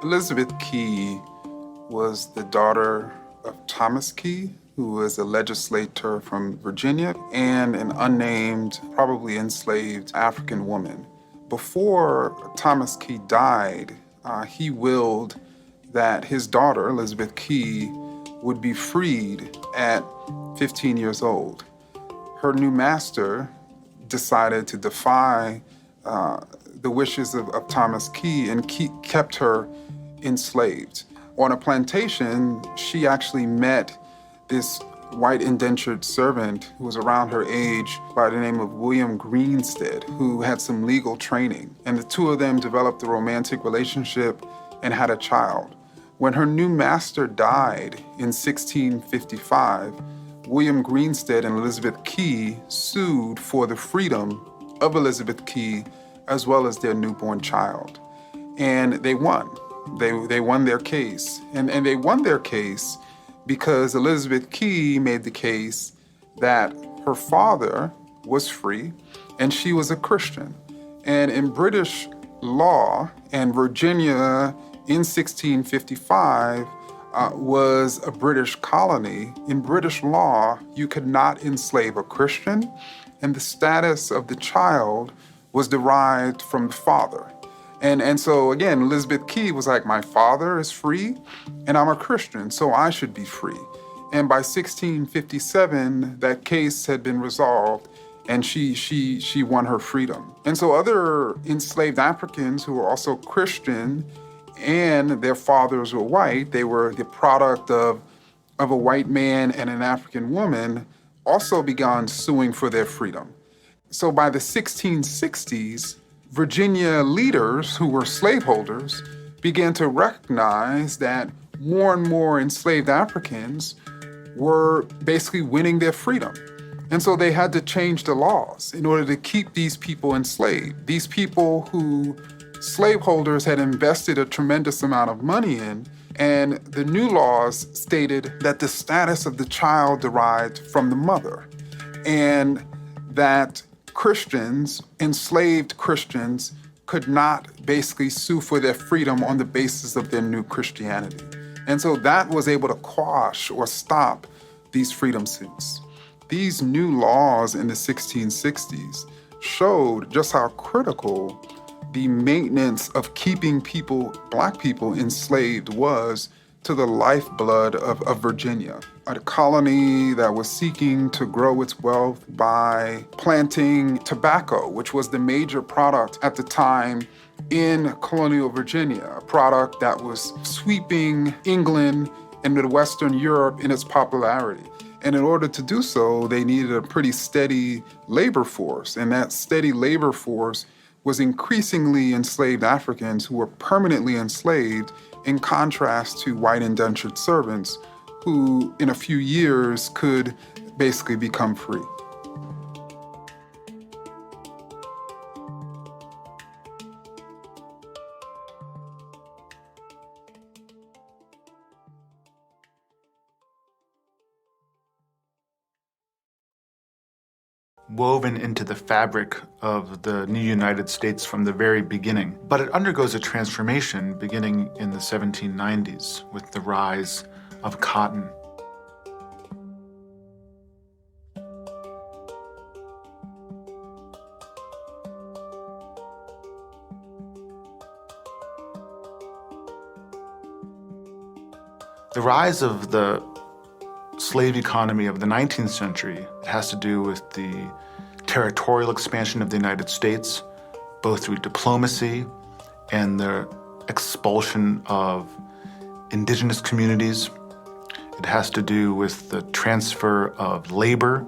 Elizabeth Key was the daughter of Thomas Key, who was a legislator from Virginia, and an unnamed, probably enslaved African woman. Before Thomas Key died, he willed that his daughter, Elizabeth Key, would be freed at 15 years old. Her new master decided to defy the wishes of Thomas Key and kept her enslaved. On a plantation, she actually met this white indentured servant who was around her age by the name of William Greenstead, who had some legal training. And the two of them developed a romantic relationship and had a child. When her new master died in 1655, William Greenstead and Elizabeth Key sued for the freedom of Elizabeth Key as well as their newborn child. And they won. They won their case. And they won their case because Elizabeth Key made the case that her father was free and she was a Christian. And in British law, and Virginia in 1655 was a British colony. In British law, you could not enslave a Christian, and the status of the child was derived from the father. And so again, Elizabeth Key was like, my father is free and I'm a Christian, so I should be free. And by 1657, that case had been resolved and she won her freedom. And so other enslaved Africans who were also Christian and their fathers were white, they were the product of a white man and an African woman, also began suing for their freedom. So by the 1660s, Virginia leaders who were slaveholders began to recognize that more and more enslaved Africans were basically winning their freedom. And so they had to change the laws in order to keep these people enslaved. These people who slaveholders had invested a tremendous amount of money in, and the new laws stated that the status of the child derived from the mother, and that Christians, enslaved Christians, could not basically sue for their freedom on the basis of their new Christianity. And so that was able to quash or stop these freedom suits. These new laws in the 1660s showed just how critical the maintenance of keeping people, Black people, enslaved was to the lifeblood of Virginia, a colony that was seeking to grow its wealth by planting tobacco, which was the major product at the time in colonial Virginia, a product that was sweeping England and Midwestern Europe in its popularity. And in order to do so, they needed a pretty steady labor force, and that steady labor force was increasingly enslaved Africans who were permanently enslaved, in contrast to white indentured servants who in a few years could basically become free. Woven into the fabric of the new United States from the very beginning. But it undergoes a transformation beginning in the 1790s with the rise of cotton. The rise of the slave economy of the 19th century has to do with the territorial expansion of the United States, both through diplomacy and the expulsion of indigenous communities. It has to do with the transfer of labor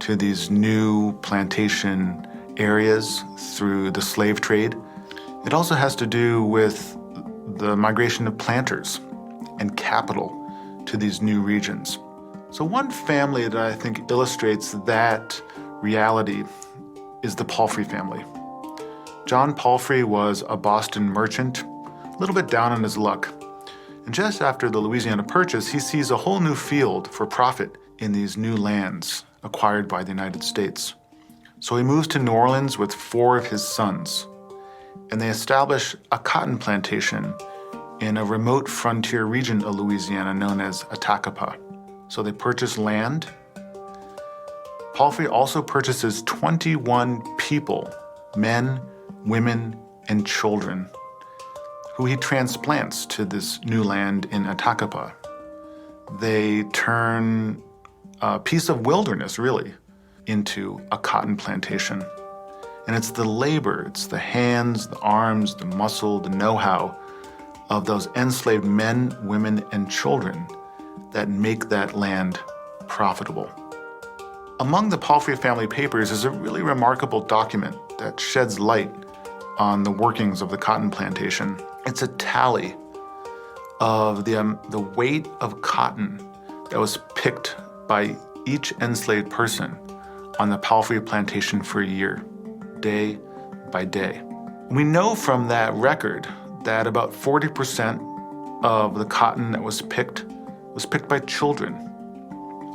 to these new plantation areas through the slave trade. It also has to do with the migration of planters and capital to these new regions. So one family that I think illustrates that reality is the Palfrey family. John Palfrey was a Boston merchant, a little bit down on his luck. And just after the Louisiana Purchase, he sees a whole new field for profit in these new lands acquired by the United States. So he moves to New Orleans with 4 of his sons, and they establish a cotton plantation in a remote frontier region of Louisiana known as Attakapas. So they purchase land. Palfrey also purchases 21 people, men, women, and children, who he transplants to this new land in Attakapas. They turn a piece of wilderness, really, into a cotton plantation. And it's the labor, it's the hands, the arms, the muscle, the know-how of those enslaved men, women, and children that make that land profitable. Among the Palfrey family papers is a really remarkable document that sheds light on the workings of the cotton plantation. It's a tally of the weight of cotton that was picked by each enslaved person on the Palfrey plantation for a year, day by day. We know from that record that about 40% of the cotton that was picked by children.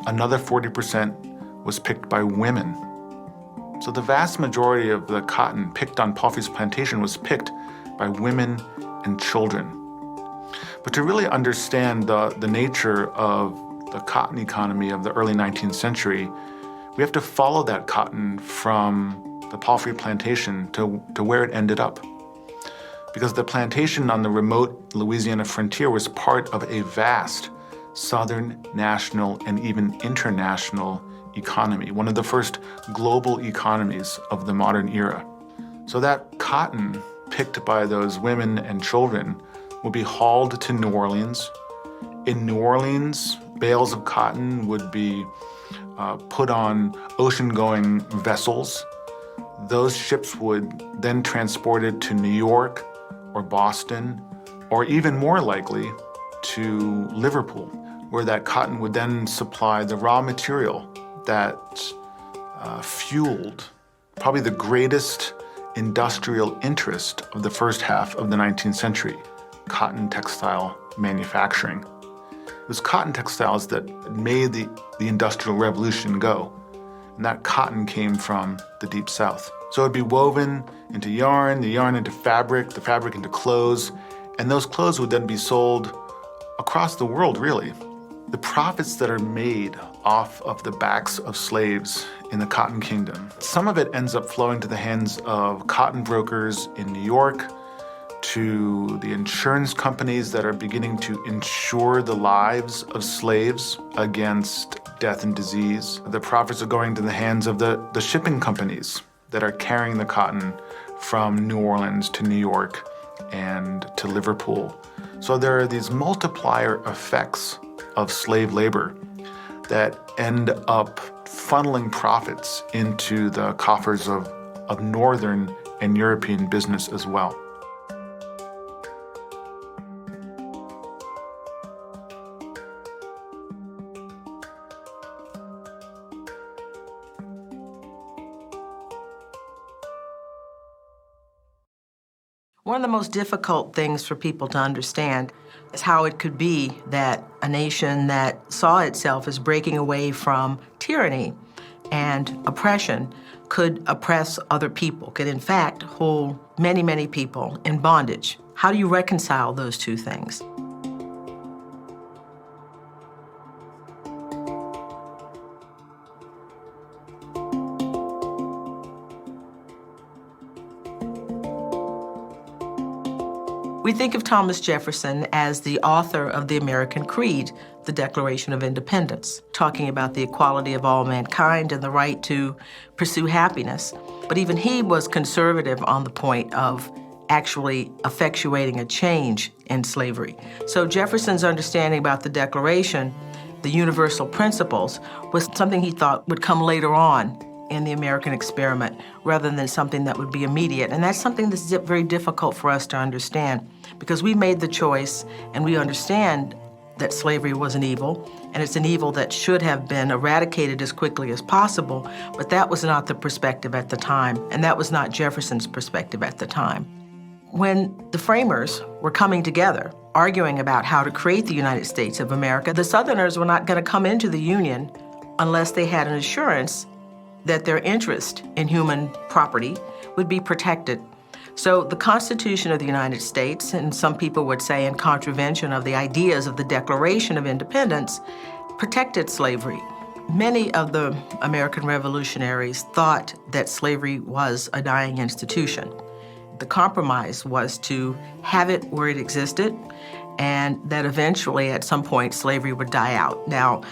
Another 40% was picked by women. So the vast majority of the cotton picked on Palfrey's plantation was picked by women and children. But to really understand the nature of the cotton economy of the early 19th century, we have to follow that cotton from the Palfrey plantation to where it ended up. Because the plantation on the remote Louisiana frontier was part of a vast Southern, national, and even international economy, one of the first global economies of the modern era. So that cotton picked by those women and children would be hauled to New Orleans. In New Orleans, bales of cotton would be put on ocean-going vessels. Those ships would then transport it to New York or Boston, or even more likely to Liverpool, where that cotton would then supply the raw material that fueled probably the greatest industrial interest of the first half of the 19th century, cotton textile manufacturing. It was cotton textiles that made the Industrial Revolution go, and that cotton came from the Deep South. So it'd be woven into yarn, the yarn into fabric, the fabric into clothes, and those clothes would then be sold across the world, really. The profits that are made off of the backs of slaves in the Cotton Kingdom, some of it ends up flowing to the hands of cotton brokers in New York, to the insurance companies that are beginning to insure the lives of slaves against death and disease. The profits are going to the hands of the shipping companies that are carrying the cotton from New Orleans to New York and to Liverpool. So there are these multiplier effects of slave labor that end up funneling profits into the coffers of Northern and European business as well. One of the most difficult things for people to understand is how it could be that a nation that saw itself as breaking away from tyranny and oppression could oppress other people, could in fact hold many, many people in bondage. How do you reconcile those two things? We think of Thomas Jefferson as the author of the American Creed, the Declaration of Independence, talking about the equality of all mankind and the right to pursue happiness. But even he was conservative on the point of actually effectuating a change in slavery. So Jefferson's understanding about the Declaration, the universal principles, was something he thought would come later on in the American experiment rather than something that would be immediate. And that's something that's very difficult for us to understand because we made the choice and we understand that slavery was an evil and it's an evil that should have been eradicated as quickly as possible, but that was not the perspective at the time, and that was not Jefferson's perspective at the time. When the framers were coming together, arguing about how to create the United States of America, the Southerners were not going to come into the Union unless they had an assurance that their interest in human property would be protected. So the Constitution of the United States, and some people would say in contravention of the ideas of the Declaration of Independence, protected slavery. Many of the American revolutionaries thought that slavery was a dying institution. The compromise was to have it where it existed, and that eventually, at some point, slavery would die out. Now,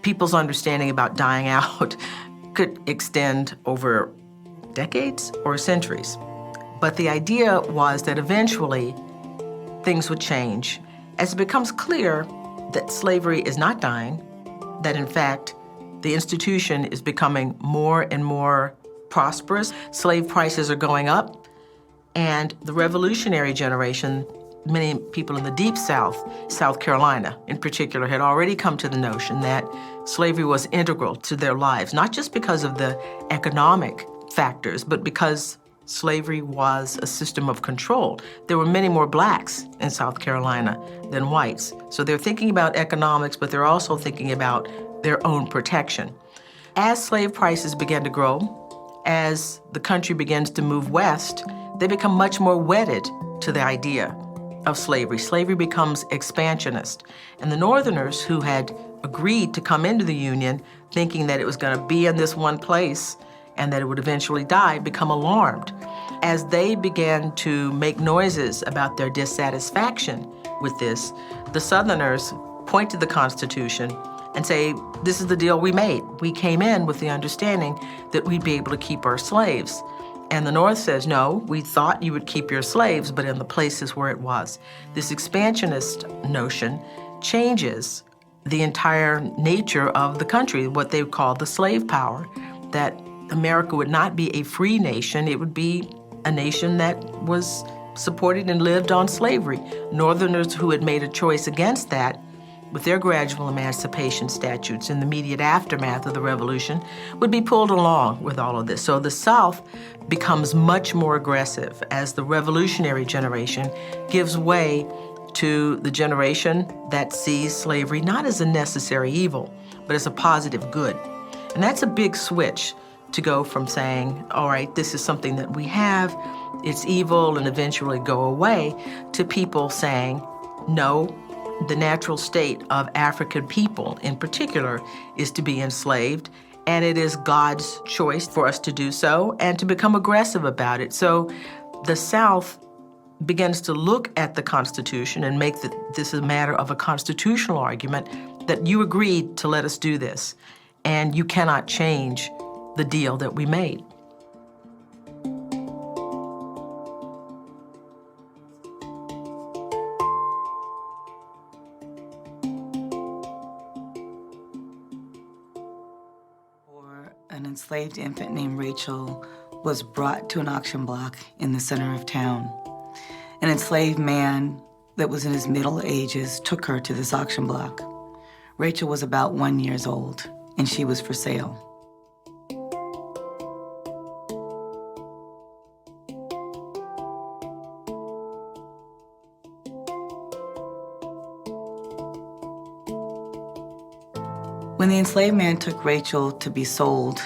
people's understanding about dying out could extend over decades or centuries. But the idea was that eventually things would change as it becomes clear that slavery is not dying, that in fact, the institution is becoming more and more prosperous. Slave prices are going up, and the revolutionary generation, many people in the Deep South, South Carolina in particular, had already come to the notion that slavery was integral to their lives, not just because of the economic factors, but because slavery was a system of control. There were many more blacks in South Carolina than whites. So they're thinking about economics, but they're also thinking about their own protection. As slave prices began to grow, as the country begins to move west, they become much more wedded to the idea of slavery. Slavery becomes expansionist. And the Northerners who had agreed to come into the Union thinking that it was going to be in this one place and that it would eventually die, become alarmed. As they began to make noises about their dissatisfaction with this, the Southerners point to the Constitution and say, this is the deal we made. We came in with the understanding that we'd be able to keep our slaves. And the North says, no, we thought you would keep your slaves, but in the places where it was. This expansionist notion changes the entire nature of the country, what they call the slave power, that America would not be a free nation, it would be a nation that was supported and lived on slavery. Northerners who had made a choice against that, with their gradual emancipation statutes in the immediate aftermath of the Revolution, would be pulled along with all of this. So the South becomes much more aggressive as the revolutionary generation gives way to the generation that sees slavery not as a necessary evil, but as a positive good. And that's a big switch to go from saying, all right, this is something that we have, it's evil, and eventually go away, to people saying, no, the natural state of African people in particular is to be enslaved, and it is God's choice for us to do so and to become aggressive about it. So the South begins to look at the Constitution and make this a matter of a constitutional argument that you agreed to let us do this, and you cannot change the deal that we made. An enslaved infant named Rachel was brought to an auction block in the center of town. An enslaved man that was in his middle ages took her to this auction block. Rachel was about 1 year old, and she was for sale. When the enslaved man took Rachel to be sold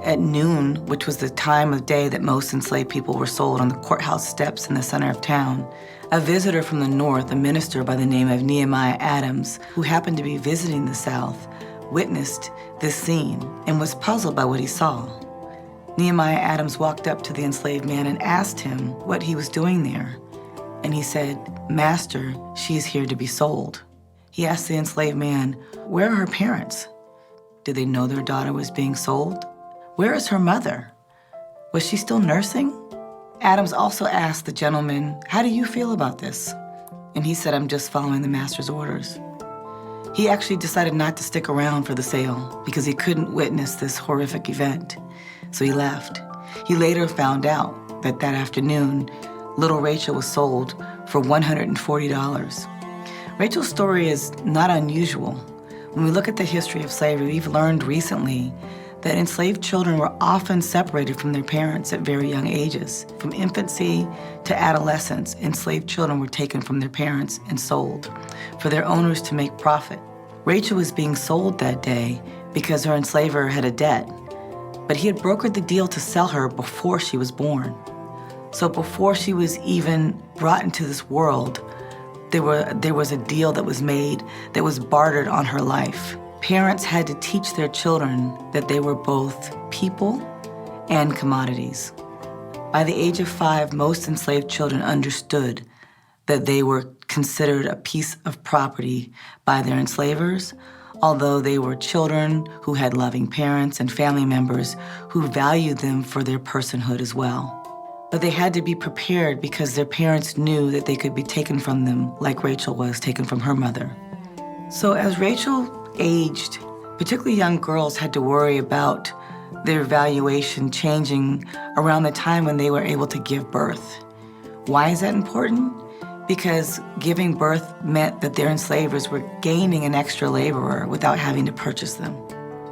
at noon, which was the time of day that most enslaved people were sold on the courthouse steps in the center of town, a visitor from the north, a minister by the name of Nehemiah Adams, who happened to be visiting the South, witnessed this scene and was puzzled by what he saw. Nehemiah Adams walked up to the enslaved man and asked him what he was doing there. And he said, "Master, she is here to be sold." He asked the enslaved man, "Where are her parents? Did they know their daughter was being sold? Where is her mother? Was she still nursing?" Adams also asked the gentleman, "How do you feel about this?" And he said, "I'm just following the master's orders." He actually decided not to stick around for the sale because he couldn't witness this horrific event, so he left. He later found out that afternoon, little Rachel was sold for $140. Rachel's story is not unusual. When we look at the history of slavery, we've learned recently that enslaved children were often separated from their parents at very young ages. From infancy to adolescence, enslaved children were taken from their parents and sold for their owners to make profit. Rachel was being sold that day because her enslaver had a debt, but he had brokered the deal to sell her before she was born. So before she was even brought into this world, there was a deal that was made that was bartered on her life. Parents had to teach their children that they were both people and commodities. By the age of 5, most enslaved children understood that they were considered a piece of property by their enslavers, although they were children who had loving parents and family members who valued them for their personhood as well. But they had to be prepared because their parents knew that they could be taken from them like Rachel was taken from her mother. So as Rachel aged, particularly young girls had to worry about their valuation changing around the time when they were able to give birth. Why is that important? Because giving birth meant that their enslavers were gaining an extra laborer without having to purchase them.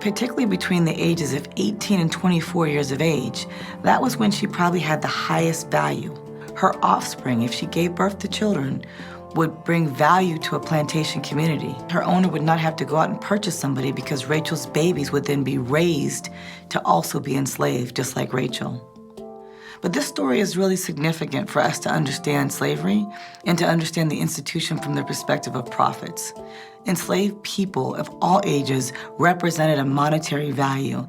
Particularly between the ages of 18 and 24 years of age, that was when she probably had the highest value. Her offspring, if she gave birth to children, would bring value to a plantation community. Her owner would not have to go out and purchase somebody because Rachel's babies would then be raised to also be enslaved, just like Rachel. But this story is really significant for us to understand slavery and to understand the institution from the perspective of profits. Enslaved people of all ages represented a monetary value.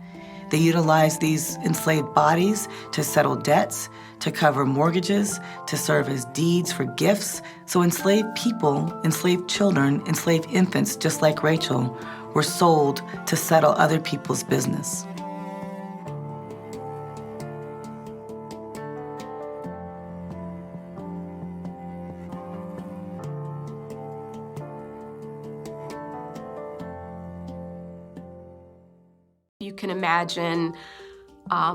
They utilized these enslaved bodies to settle debts, to cover mortgages, to serve as deeds for gifts. So enslaved people, enslaved children, enslaved infants, just like Rachel, were sold to settle other people's business. You can imagine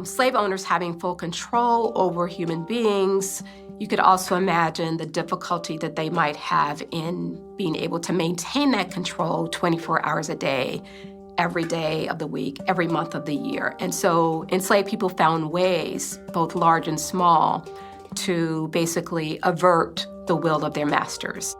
slave owners having full control over human beings. You could also imagine the difficulty that they might have in being able to maintain that control 24 hours a day, every day of the week, every month of the year. And so enslaved people found ways, both large and small, to basically avert the will of their masters.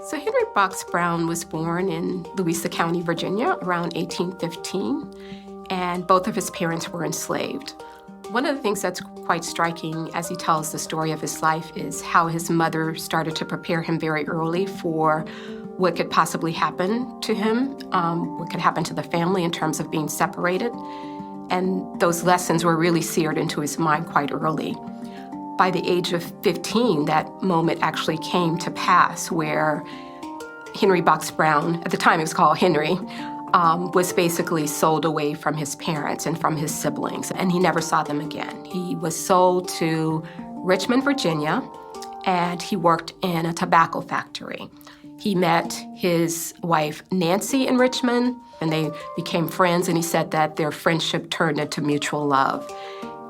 So Henry Box Brown was born in Louisa County, Virginia, around 1815, and both of his parents were enslaved. One of the things that's quite striking as he tells the story of his life is how his mother started to prepare him very early for what could possibly happen to him, what could happen to the family in terms of being separated. And those lessons were really seared into his mind quite early. By the age of 15, that moment actually came to pass where Henry Box Brown, at the time he was called Henry, was basically sold away from his parents and from his siblings, and he never saw them again. He was sold to Richmond, Virginia, and he worked in a tobacco factory. He met his wife, Nancy, in Richmond, and they became friends, and he said that their friendship turned into mutual love.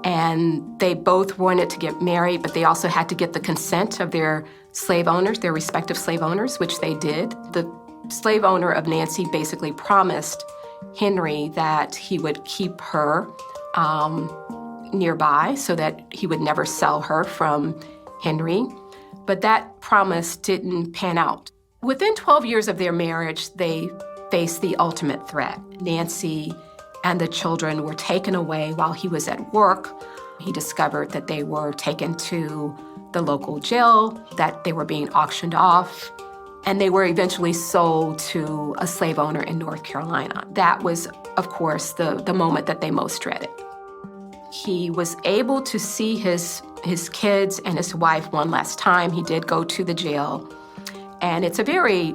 And they both wanted to get married, but they also had to get the consent of their slave owners, their respective slave owners, which they did. The slave owner of Nancy basically promised Henry that he would keep her nearby so that he would never sell her from Henry. But that promise didn't pan out. Within 12 years of their marriage, they faced the ultimate threat. Nancy and the children were taken away while he was at work. He discovered that they were taken to the local jail, that they were being auctioned off, and they were eventually sold to a slave owner in North Carolina. That was, of course, the moment that they most dreaded. He was able to see his kids and his wife one last time. He did go to the jail, and it's a very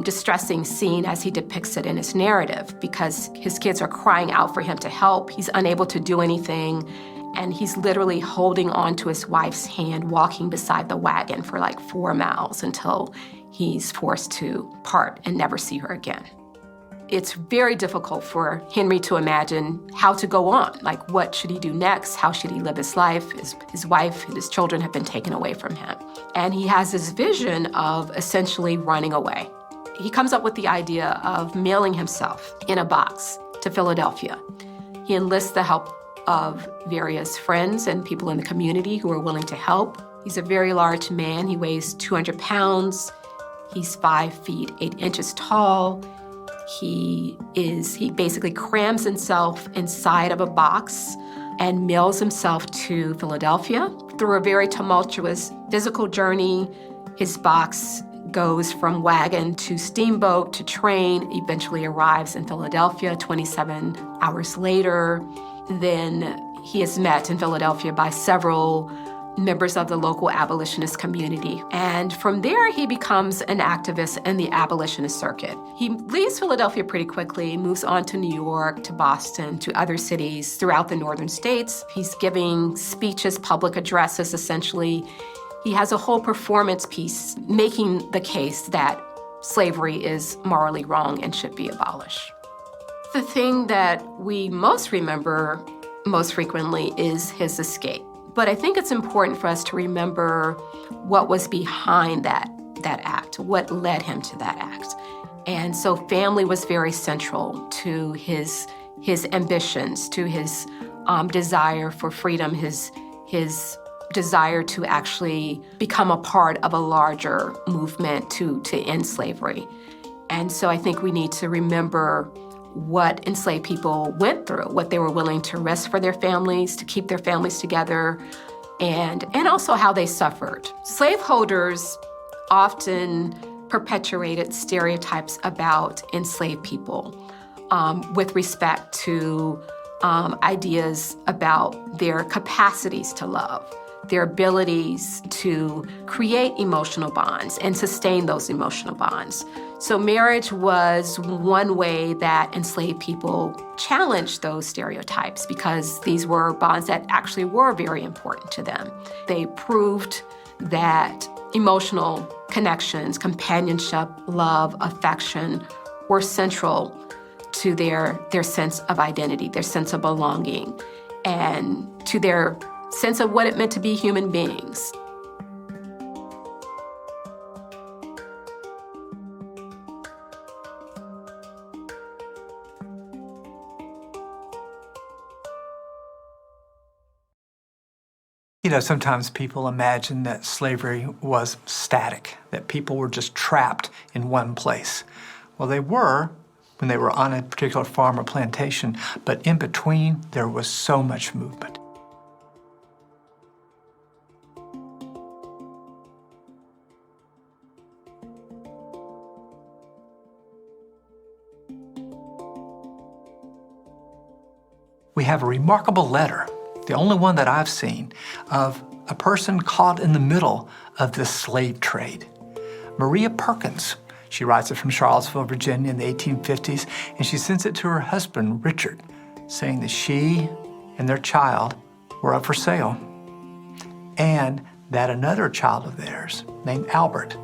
distressing scene as he depicts it in his narrative because his kids are crying out for him to help. He's unable to do anything, and he's literally holding on to his wife's hand, walking beside the wagon for like 4 miles until he's forced to part and never see her again. It's very difficult for Henry to imagine how to go on. Like, what should he do next? How should he live his life? His wife and his children have been taken away from him. And he has this vision of essentially running away. He comes up with the idea of mailing himself in a box to Philadelphia. He enlists the help of various friends and people in the community who are willing to help. He's a very large man. He weighs 200 pounds. He's 5 feet 8 inches tall. He basically crams himself inside of a box and mails himself to Philadelphia. Through a very tumultuous physical journey, his box goes from wagon to steamboat to train, eventually arrives in Philadelphia 27 hours later. Then he is met in Philadelphia by several members of the local abolitionist community. And from there, he becomes an activist in the abolitionist circuit. He leaves Philadelphia pretty quickly, moves on to New York, to Boston, to other cities throughout the northern states. He's giving speeches, public addresses, essentially. He has a whole performance piece making the case that slavery is morally wrong and should be abolished. The thing that we most remember most frequently is his escape. But I think it's important for us to remember what was behind that act, what led him to that act. And so family was very central to his ambitions, to his desire for freedom, his desire to actually become a part of a larger movement to end slavery. And so I think we need to remember what enslaved people went through, what they were willing to risk for their families, to keep their families together, and also how they suffered. Slaveholders often perpetuated stereotypes about enslaved people with respect to ideas about their capacities to love, their abilities to create emotional bonds and sustain those emotional bonds. So marriage was one way that enslaved people challenged those stereotypes because these were bonds that actually were very important to them. They proved that emotional connections, companionship, love, affection were central to their sense of identity, their sense of belonging, and to their sense of what it meant to be human beings. You know, sometimes people imagine that slavery was static, that people were just trapped in one place. Well, they were when they were on a particular farm or plantation, but in between, there was so much movement. We have a remarkable letter, the only one that I've seen, of a person caught in the middle of this slave trade. Maria Perkins. She writes it from Charlottesville, Virginia in the 1850s, and she sends it to her husband, Richard, saying that she and their child were up for sale, and that another child of theirs, named Albert,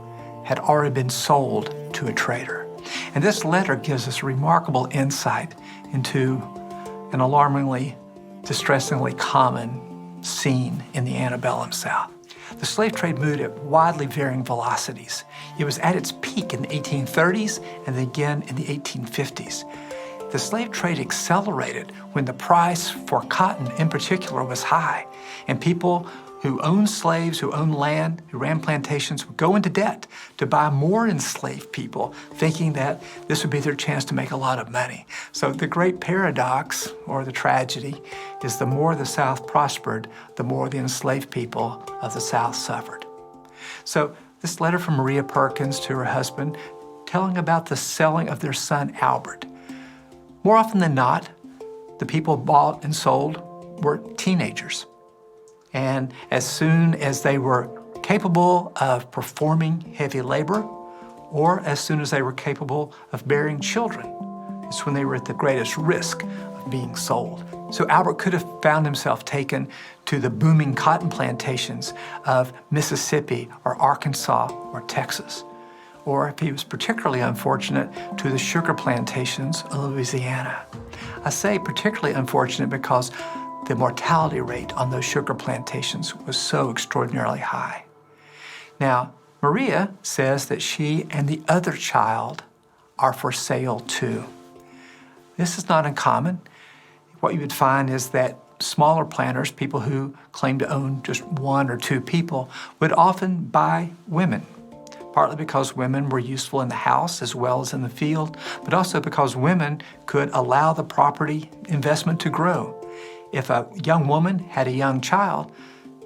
had already been sold to a trader. And this letter gives us remarkable insight into an alarmingly, distressingly common scene in the antebellum South. The slave trade moved at widely varying velocities. It was at its peak in the 1830s and then again in the 1850s. The slave trade accelerated when the price for cotton in particular was high, and people who owned slaves, who owned land, who ran plantations would go into debt to buy more enslaved people, thinking that this would be their chance to make a lot of money. So the great paradox, or the tragedy, is the more the South prospered, the more the enslaved people of the South suffered. So this letter from Maria Perkins to her husband, telling about the selling of their son Albert. More often than not, the people bought and sold were teenagers. And as soon as they were capable of performing heavy labor, or as soon as they were capable of bearing children, it's when they were at the greatest risk of being sold. So Albert could have found himself taken to the booming cotton plantations of Mississippi or Arkansas or Texas, or if he was particularly unfortunate, to the sugar plantations of Louisiana. I say particularly unfortunate because the mortality rate on those sugar plantations was so extraordinarily high. Now, Maria says that she and the other child are for sale too. This is not uncommon. What you would find is that smaller planters, people who claim to own just one or two people, would often buy women, partly because women were useful in the house as well as in the field, but also because women could allow the property investment to grow. If a young woman had a young child,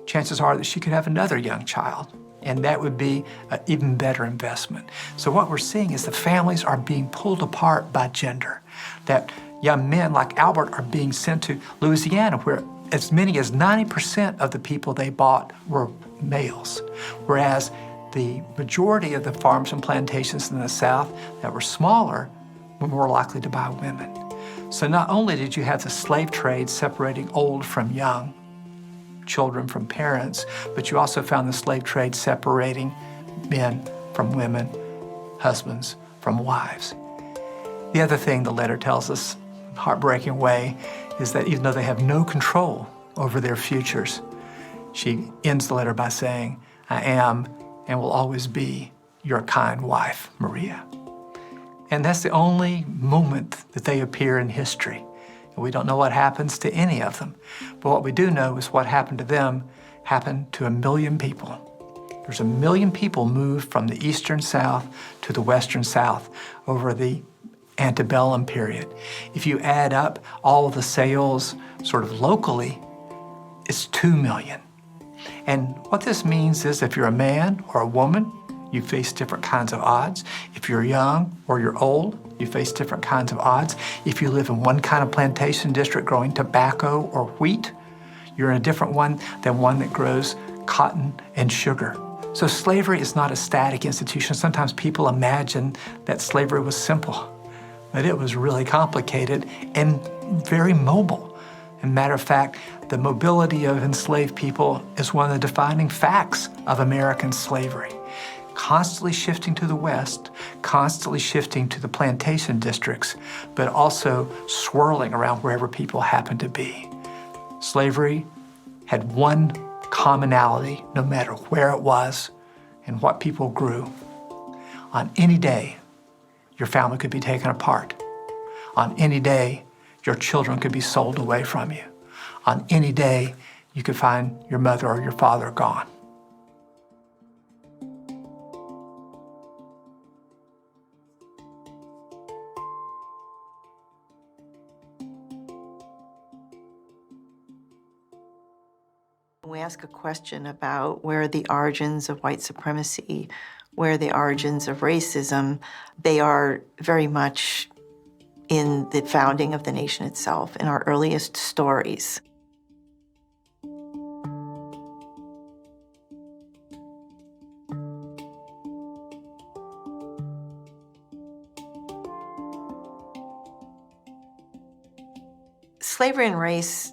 chances are that she could have another young child, and that would be an even better investment. So what we're seeing is the families are being pulled apart by gender, that young men like Albert are being sent to Louisiana, where as many as 90% of the people they bought were males, whereas the majority of the farms and plantations in the South that were smaller were more likely to buy women. So not only did you have the slave trade separating old from young, children from parents, but you also found the slave trade separating men from women, husbands from wives. The other thing the letter tells us, heartbreaking way, is that even though they have no control over their futures, she ends the letter by saying, "I am and will always be your kind wife, Maria." And that's the only moment that they appear in history. And we don't know what happens to any of them. But what we do know is what happened to them happened to 1 million people. There's 1 million people moved from the eastern South to the western South over the antebellum period. If you add up all of the sales sort of locally, it's 2 million. And what this means is if you're a man or a woman, you face different kinds of odds. If you're young or you're old, you face different kinds of odds. If you live in one kind of plantation district growing tobacco or wheat, you're in a different one than one that grows cotton and sugar. So slavery is not a static institution. Sometimes people imagine that slavery was simple, but it was really complicated and very mobile. As a matter of fact, the mobility of enslaved people is one of the defining facts of American slavery. Constantly shifting to the west, constantly shifting to the plantation districts, but also swirling around wherever people happen to be. Slavery had one commonality, no matter where it was and what people grew. On any day, your family could be taken apart. On any day, your children could be sold away from you. On any day, you could find your mother or your father gone. We ask a question about where are the origins of white supremacy, where are the origins of racism. They are very much in the founding of the nation itself, in our earliest stories. Slavery and race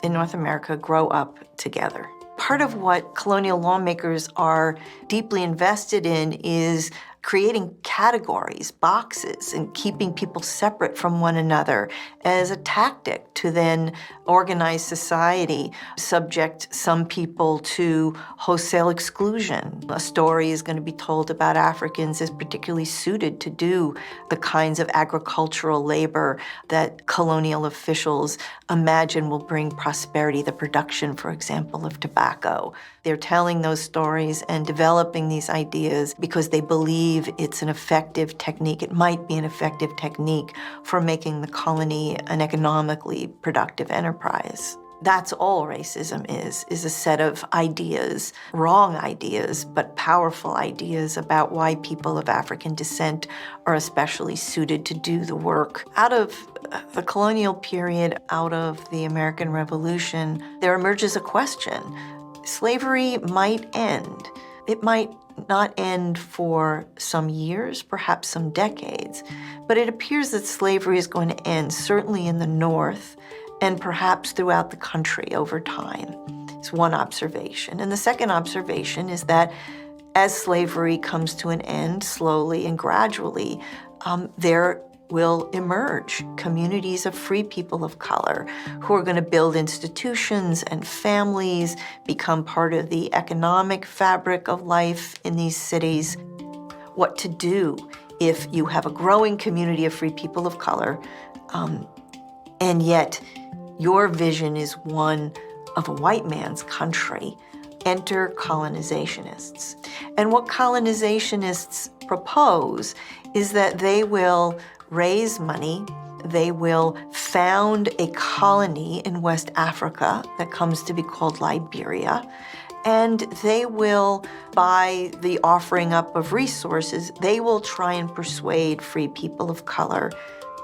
in North America grow up together. Part of what colonial lawmakers are deeply invested in is creating categories, boxes, and keeping people separate from one another as a tactic to then organize society, subject some people to wholesale exclusion. A story is going to be told about Africans as particularly suited to do the kinds of agricultural labor that colonial officials imagine will bring prosperity, the production, for example, of tobacco. They're telling those stories and developing these ideas because they believe it's an effective technique. It might be an effective technique for making the colony an economically productive enterprise. That's all racism is a set of ideas, wrong ideas, but powerful ideas about why people of African descent are especially suited to do the work. Out of the colonial period, out of the American Revolution, there emerges a question. Slavery might end. It might not end for some years, perhaps some decades, but it appears that slavery is going to end, certainly in the North, and perhaps throughout the country over time. It's one observation. And the second observation is that as slavery comes to an end, slowly and gradually, there will emerge communities of free people of color who are going to build institutions and families, become part of the economic fabric of life in these cities. What to do if you have a growing community of free people of color, and yet Your vision is one of a white man's country. Enter colonizationists. And what colonizationists propose is that they will raise money, they will found a colony in West Africa that comes to be called Liberia, and they will, by the offering up of resources, they will try and persuade free people of color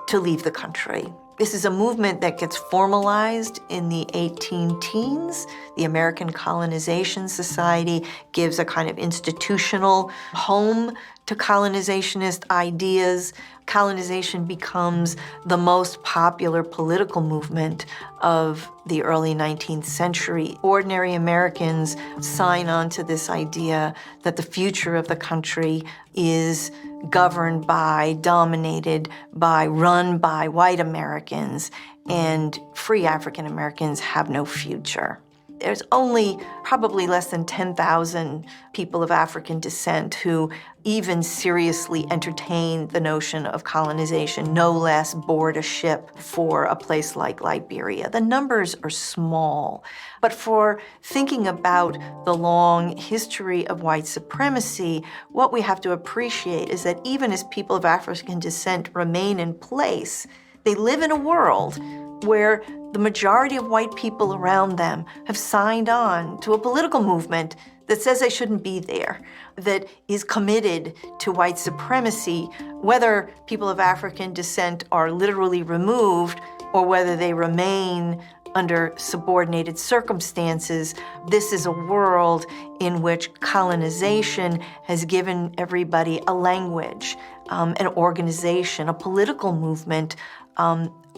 to leave the country. This is a movement that gets formalized in the 18-teens. The American Colonization Society gives a kind of institutional home to colonizationist ideas. Colonization becomes the most popular political movement of the early 19th century. Ordinary Americans sign on to this idea that the future of the country is governed by, dominated by, run by white Americans, and free African Americans have no future. There's only probably less than 10,000 people of African descent who even seriously entertain the notion of colonization, no less board a ship for a place like Liberia. The numbers are small, but for thinking about the long history of white supremacy, what we have to appreciate is that even as people of African descent remain in place, they live in a world where the majority of white people around them have signed on to a political movement that says they shouldn't be there, that is committed to white supremacy, whether people of African descent are literally removed or whether they remain under subordinated circumstances. This is a world in which colonization has given everybody a language, an organization, a political movement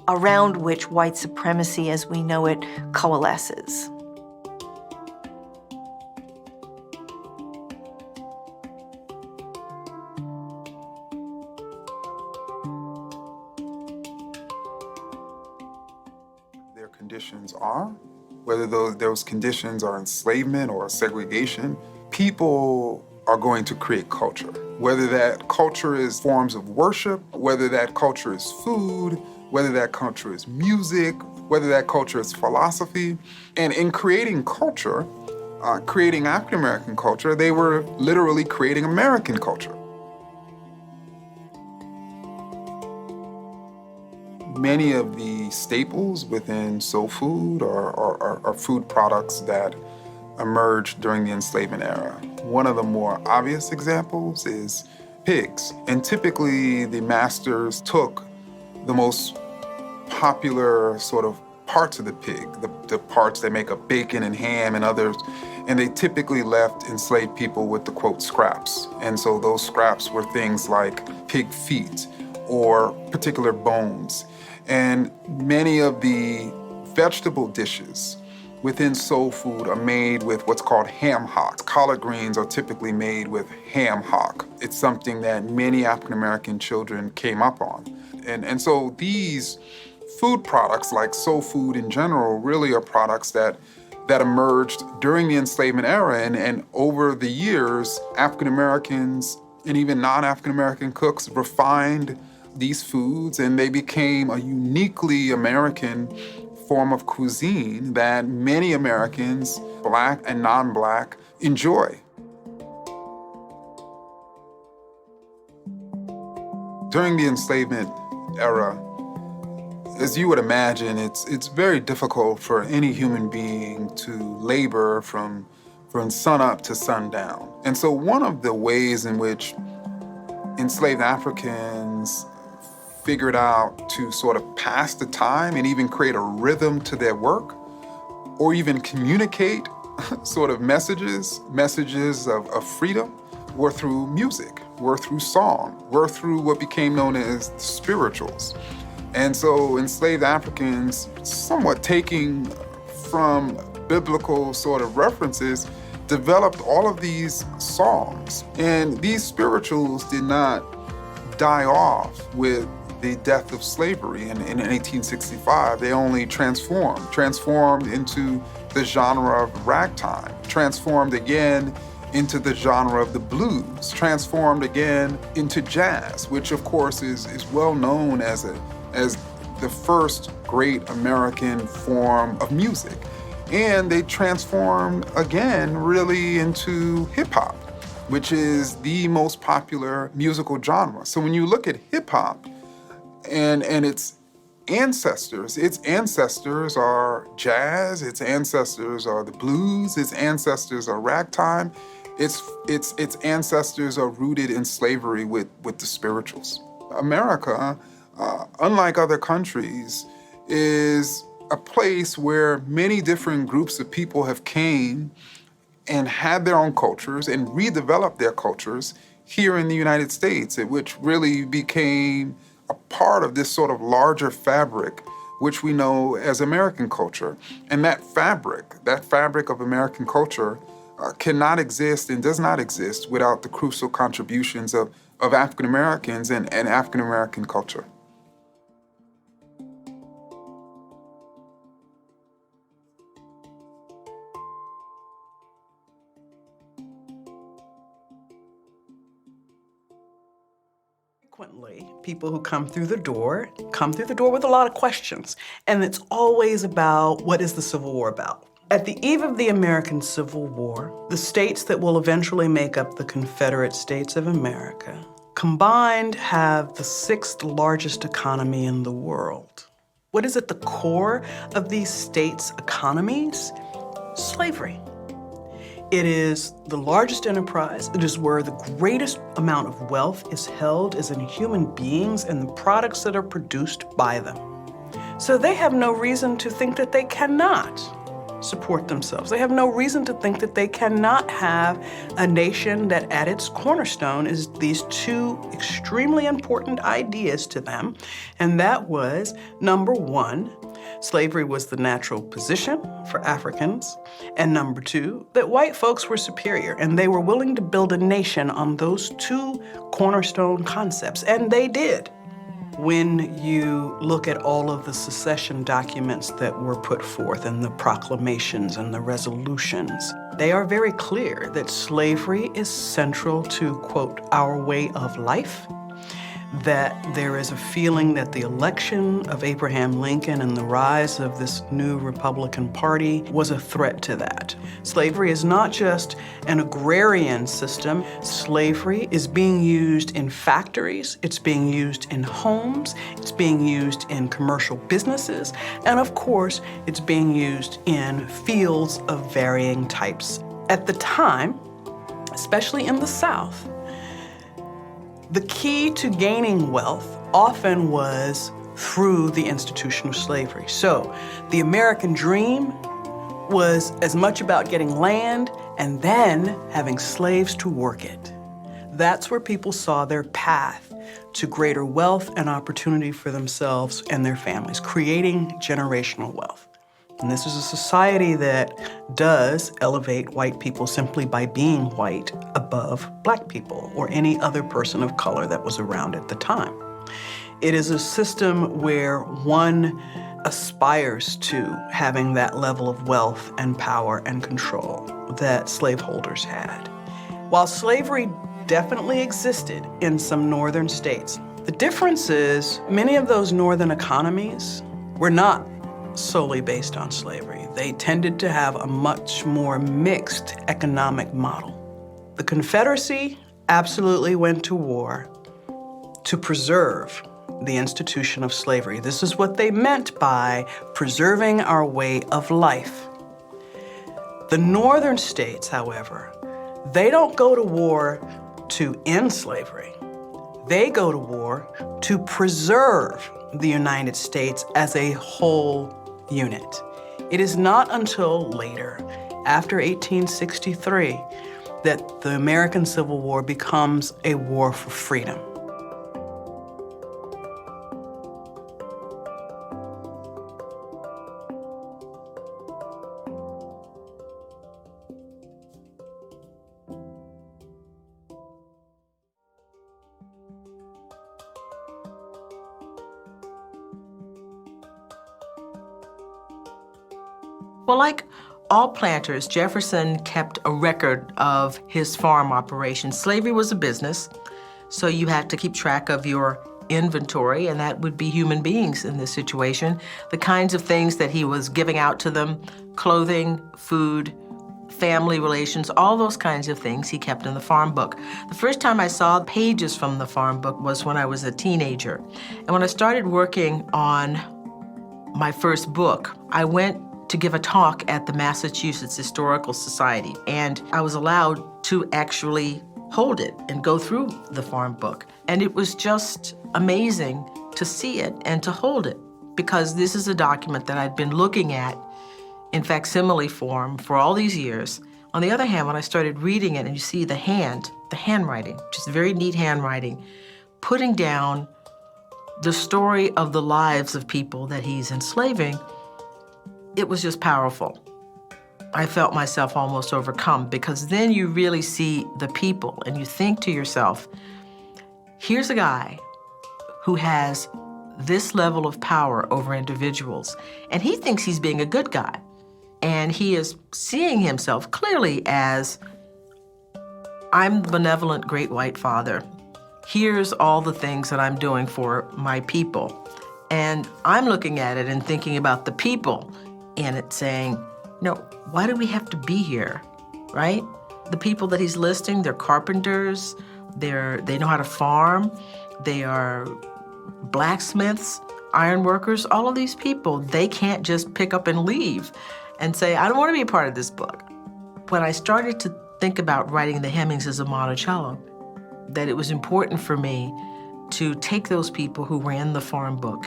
around which white supremacy as we know it coalesces. Their conditions are, whether those conditions are enslavement or segregation, people are going to create culture. Whether that culture is forms of worship, whether that culture is food, whether that culture is music, whether that culture is philosophy. And in creating culture, creating African American culture, they were literally creating American culture. Many of the staples within soul food are food products that emerged during the enslavement era. One of the more obvious examples is pigs. And typically the masters took the most popular sort of parts of the pig, the parts that make up bacon and ham and others, and they typically left enslaved people with the, quote, scraps. And so those scraps were things like pig feet or particular bones. And many of the vegetable dishes within soul food are made with what's called ham hock. Collard greens are typically made with ham hock. It's something that many African-American children came up on. And so these food products, like soul food in general, really are products that emerged during the enslavement era. And over the years, African-Americans and even non-African-American cooks refined these foods, and they became a uniquely American form of cuisine that many Americans, Black and non-Black, enjoy. During the enslavement era, as you would imagine, it's very difficult for any human being to labor from sunup to sundown. And so one of the ways in which enslaved Africans figured out to sort of pass the time and even create a rhythm to their work, or even communicate sort of messages of freedom, were through music, were through song, were through what became known as spirituals. And so enslaved Africans, somewhat taking from biblical sort of references, developed all of these songs. And these spirituals did not die off with the death of slavery in 1865. They only transformed into the genre of ragtime, transformed again into the genre of the blues, transformed again into jazz, which of course is well known as the first great American form of music. And they transformed again really into hip hop, which is the most popular musical genre. So when you look at hip hop and its ancestors are jazz, its ancestors are the blues, its ancestors are ragtime, its ancestors are rooted in slavery with the spirituals. America, unlike other countries, is a place where many different groups of people have came and had their own cultures and redeveloped their cultures here in the United States, which really became a part of this sort of larger fabric, which we know as American culture. And that fabric of American culture cannot exist and does not exist without the crucial contributions of African Americans and African American culture. Frequently, people who come through the door with a lot of questions. And it's always about, what is the Civil War about? At the eve of the American Civil War, the states that will eventually make up the Confederate States of America combined have the 6th largest economy in the world. What is at the core of these states' economies? Slavery. It is the largest enterprise. It is where the greatest amount of wealth is held is in human beings and the products that are produced by them. So they have no reason to think that they cannot support themselves. They have no reason to think that they cannot have a nation that at its cornerstone is these two extremely important ideas to them. And that was, number one, slavery was the natural position for Africans, and number two, that white folks were superior, and they were willing to build a nation on those two cornerstone concepts, and they did. When you look at all of the secession documents that were put forth and the proclamations and the resolutions, they are very clear that slavery is central to, quote, our way of life, that there is a feeling that the election of Abraham Lincoln and the rise of this new Republican Party was a threat to that. Slavery is not just an agrarian system. Slavery is being used in factories, it's being used in homes, it's being used in commercial businesses, and of course, it's being used in fields of varying types. At the time, especially in the South, the key to gaining wealth often was through the institution of slavery. So the American dream was as much about getting land and then having slaves to work it. That's where people saw their path to greater wealth and opportunity for themselves and their families, creating generational wealth. And this is a society that does elevate white people simply by being white above black people or any other person of color that was around at the time. It is a system where one aspires to having that level of wealth and power and control that slaveholders had. While slavery definitely existed in some northern states, the difference is many of those northern economies were not solely based on slavery. They tended to have a much more mixed economic model. The Confederacy absolutely went to war to preserve the institution of slavery. This is what they meant by preserving our way of life. The northern states, however, they don't go to war to end slavery. They go to war to preserve the United States as a whole unit. It is not until later, after 1863, that the American Civil War becomes a war for freedom. Well, like all planters, Jefferson kept a record of his farm operations. Slavery was a business, so you had to keep track of your inventory, and that would be human beings in this situation, the kinds of things that he was giving out to them, clothing, food, family relations, all those kinds of things he kept in the farm book. The first time I saw pages from the farm book was when I was a teenager. And when I started working on my first book, I went to give a talk at the Massachusetts Historical Society, and I was allowed to actually hold it and go through the farm book. And it was just amazing to see it and to hold it, because this is a document that I'd been looking at in facsimile form for all these years. On the other hand, when I started reading it and you see the handwriting, just very neat handwriting, putting down the story of the lives of people that he's enslaving, it was just powerful. I felt myself almost overcome, because then you really see the people and you think to yourself, here's a guy who has this level of power over individuals, and he thinks he's being a good guy. And he is seeing himself clearly as, I'm the benevolent great white father. Here's all the things that I'm doing for my people. And I'm looking at it and thinking about the people in it, saying, no, why do we have to be here, right? The people that he's listing, they're carpenters, they know how to farm, they are blacksmiths, iron workers, all of these people, they can't just pick up and leave and say, I don't want to be a part of this book. When I started to think about writing the Hemmings as a Monticello, that it was important for me to take those people who were in the farm book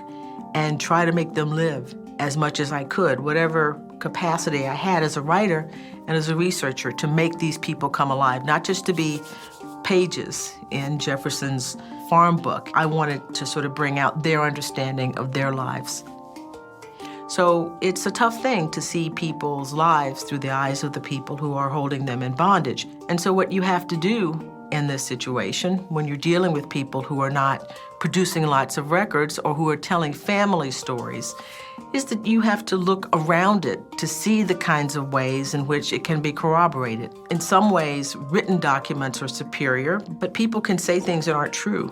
and try to make them live as much as I could, whatever capacity I had as a writer and as a researcher, to make these people come alive, not just to be pages in Jefferson's farm book. I wanted to sort of bring out their understanding of their lives. So it's a tough thing to see people's lives through the eyes of the people who are holding them in bondage. And so what you have to do in this situation, when you're dealing with people who are not producing lots of records or who are telling family stories, is that you have to look around it to see the kinds of ways in which it can be corroborated. In some ways, written documents are superior, but people can say things that aren't true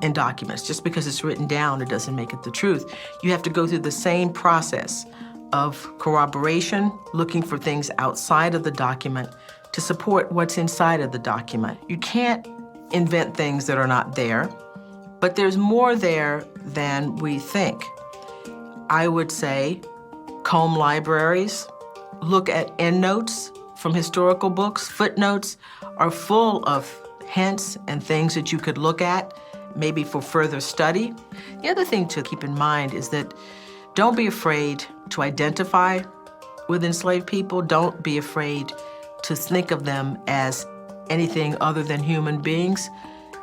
in documents. Just because it's written down, it doesn't make it the truth. You have to go through the same process of corroboration, looking for things outside of the document to support what's inside of the document. You can't invent things that are not there, but there's more there than we think. I would say comb libraries, look at endnotes from historical books. Footnotes are full of hints and things that you could look at, maybe for further study. The other thing to keep in mind is that don't be afraid to identify with enslaved people. Don't be afraid to think of them as anything other than human beings,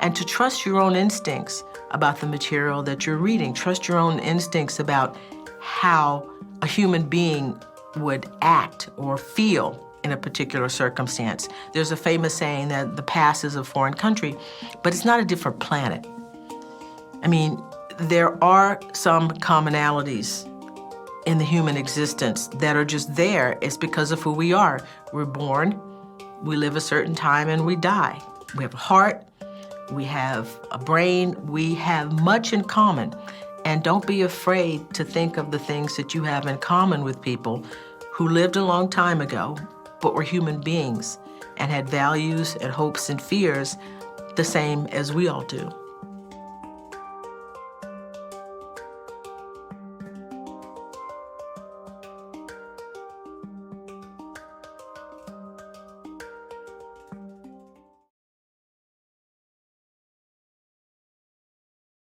and to trust your own instincts about the material that you're reading. Trust your own instincts about how a human being would act or feel in a particular circumstance. There's a famous saying that the past is a foreign country, but it's not a different planet. I mean, there are some commonalities in the human existence that are just there. It's because of who we are. We're born, we live a certain time, and we die. We have a heart, we have a brain, we have much in common. And don't be afraid to think of the things that you have in common with people who lived a long time ago, but were human beings and had values and hopes and fears the same as we all do.